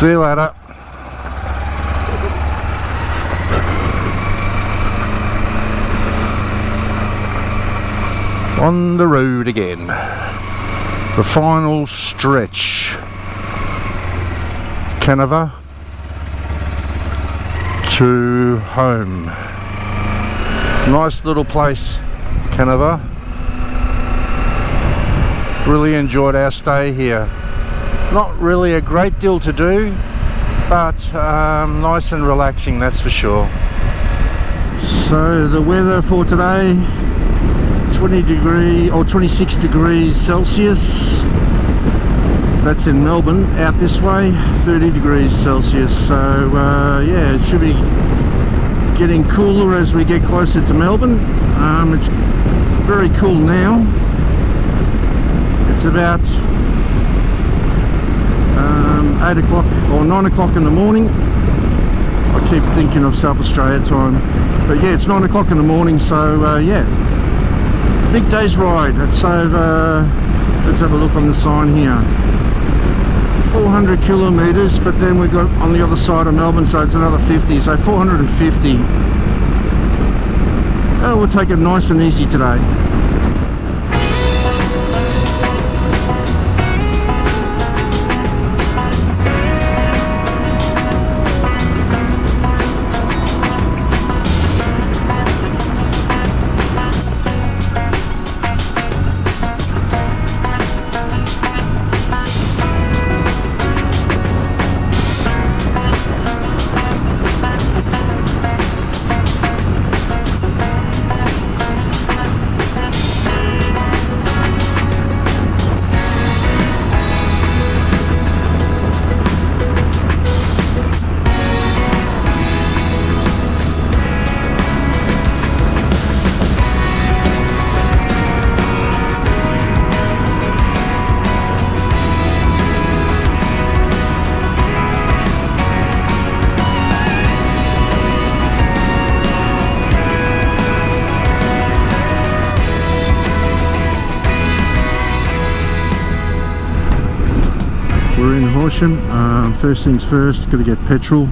See you later. On the road again. The final stretch. Kaniva to home. Nice little place, Kaniva. Really enjoyed our stay here. Not really a great deal to do, but nice and relaxing, that's for sure. So the weather for today, 20 degree or 26 degrees Celsius. That's in Melbourne. Out this way, 30 degrees Celsius. So yeah, it should be getting cooler as we get closer to Melbourne. It's very cool now. It's about 8 o'clock or 9 o'clock in the morning. I keep thinking of South Australia time, but yeah, it's 9 o'clock in the morning. So yeah, big day's ride. It's over, let's have a look on the sign here, 400 kilometres, but then we've got on the other side of Melbourne, so it's another 50, so 450. Oh, we'll take it nice and easy today. We're in Horsham. First things first, got to get petrol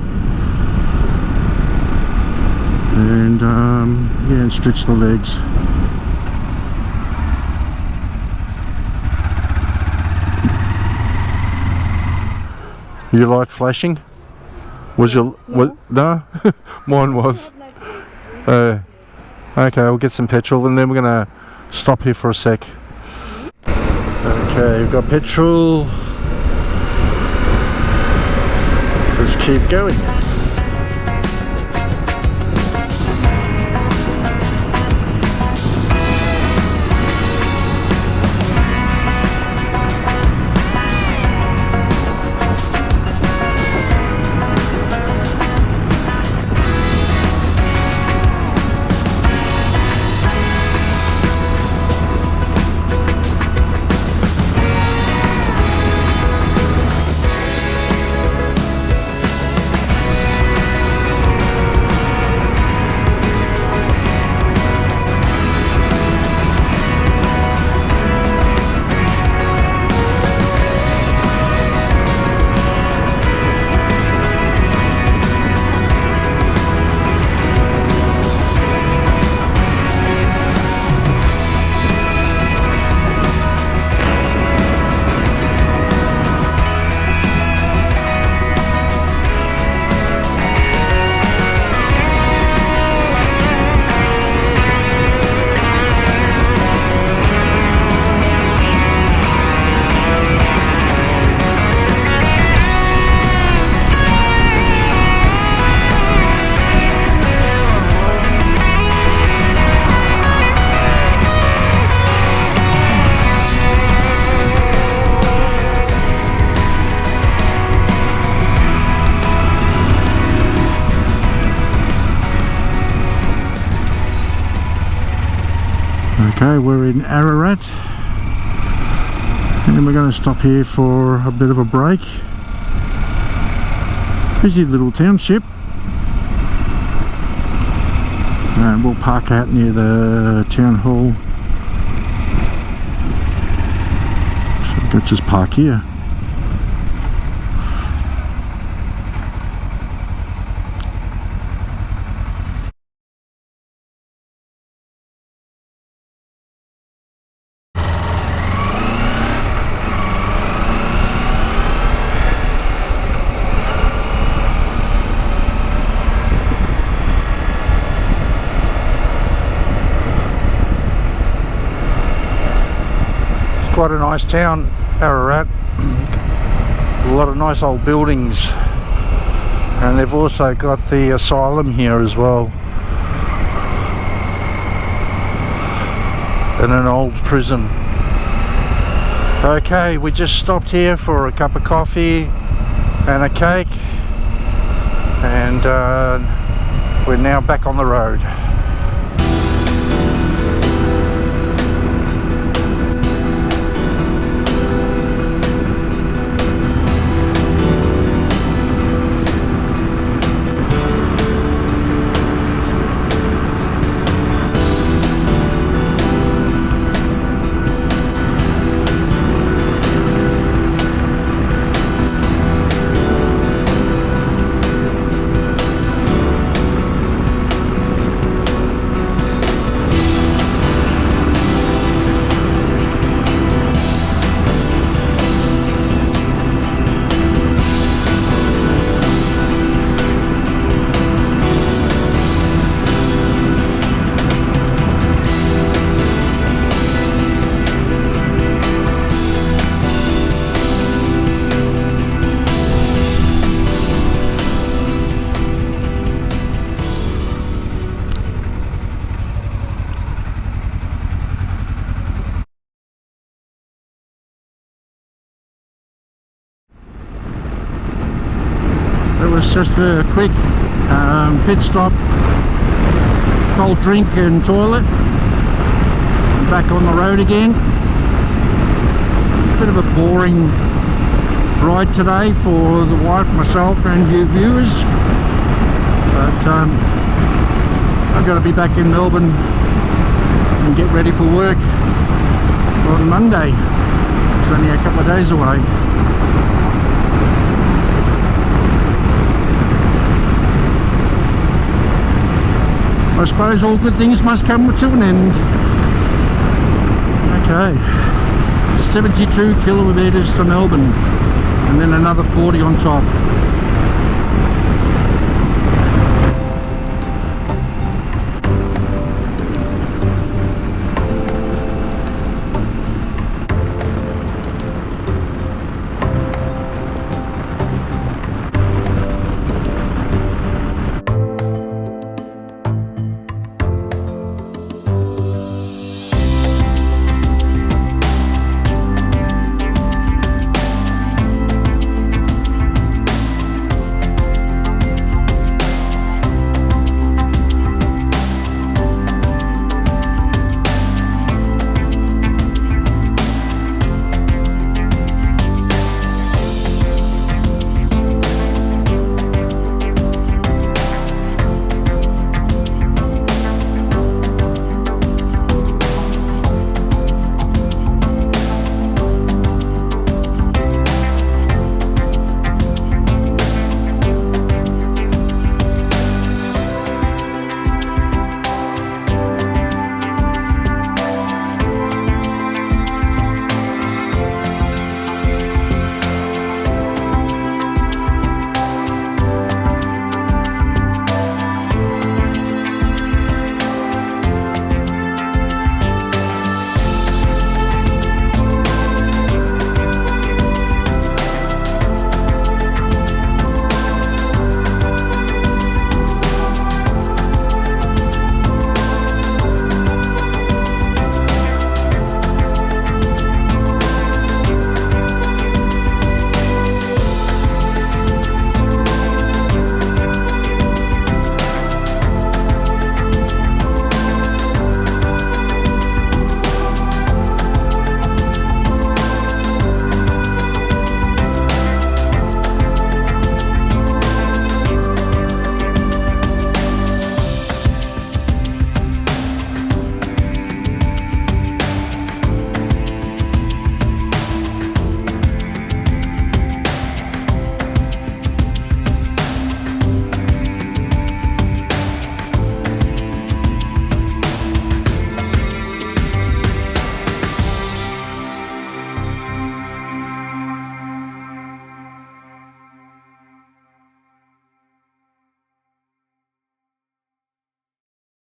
and yeah, and stretch the legs. You like flashing? Was your what? No, mine was. Okay, we'll get some petrol and then we're gonna stop here for a sec. Okay, we've got petrol. Let's keep going. Okay, we're in Ararat and we're going to stop here for a bit of a break. Busy little township, and we'll park out near the town hall, so we can just park here. Quite a nice town, Ararat. A lot of nice old buildings, and they've also got the asylum here as well, and an old prison. Okay, we just stopped here for a cup of coffee and a cake, and we're now back on the road. It was just a quick pit stop, cold drink and toilet. I'm back on the road again. Bit of a boring ride today for the wife, myself and you viewers, but I've got to be back in Melbourne and get ready for work on Monday. It's only a couple of days away. I suppose all good things must come to an end. Okay, 72 kilometres to Melbourne, and then another 40 on top.